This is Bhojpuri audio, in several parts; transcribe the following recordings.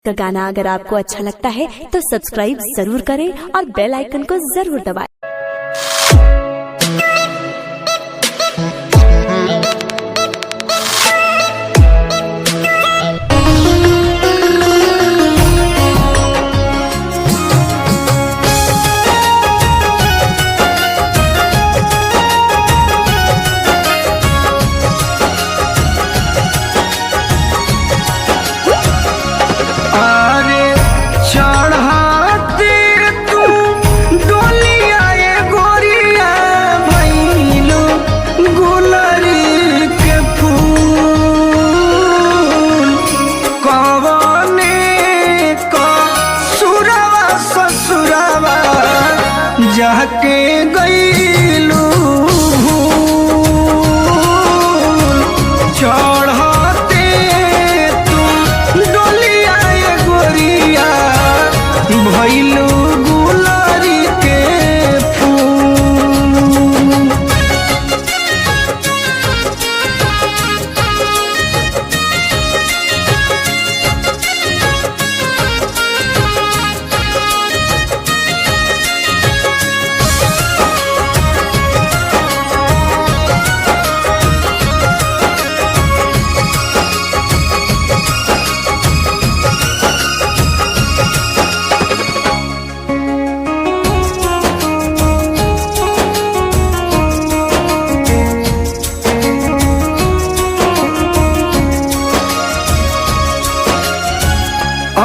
का गाना अगर आपको अच्छा लगता है तो सब्सक्राइब जरूर करें और बेल आइकन को जरूर दबाएं। जाके गईलू चढ़ते तू डोलिया ये गोरिया भइलू गुलरी के फूल।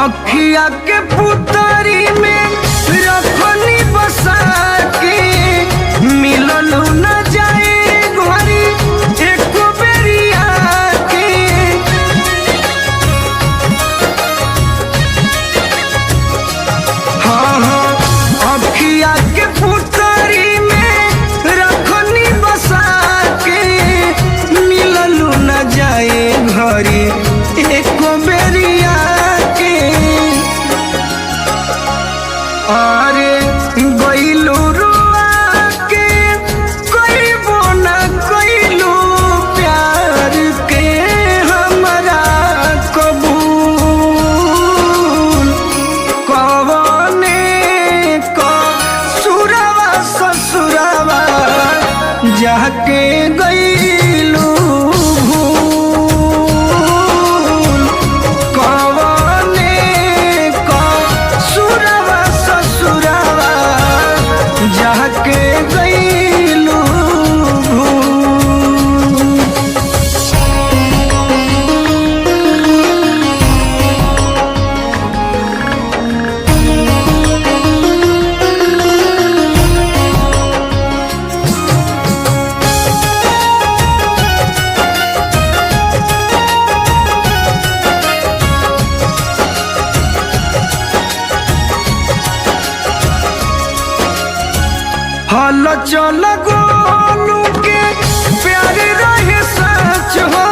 अखिया के पुतरी में रखनी बसा के मिललू न जाए घरी एक बेरिया के। हाँ हाँ अखिया के पुतरी में रखनी बसा के मिललू न जाए घरी एक बेरिया। अरे गईलू रुआ के कईबो न कईलू प्यार के हमरा कबूल। कवने कसुरवा ससुरवा जाके गईलू जाके गईलू हल चल गोलू के प्यार रहे सच हो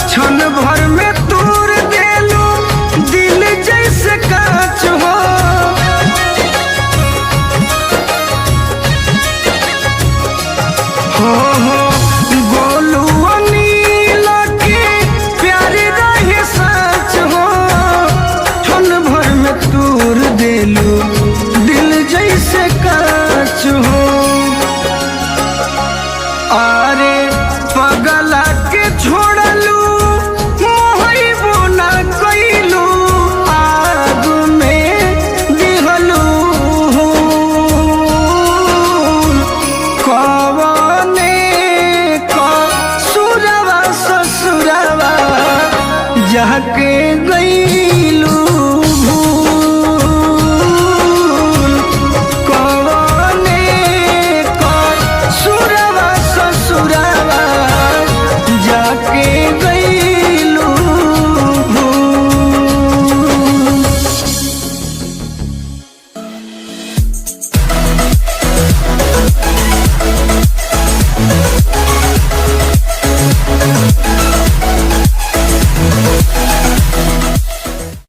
क्षण भर में तूर देलू दिल जैसे कांच हो। हो गोलू अनिल के प्यार रहे सच हो क्षण भर में तूर देलू दिल जैसे कांच हो। अरे पगला के छोड़लू मोहबो न कईलू आग में दिहलू। कवने कसुरवा ससुरवा जाके गईलू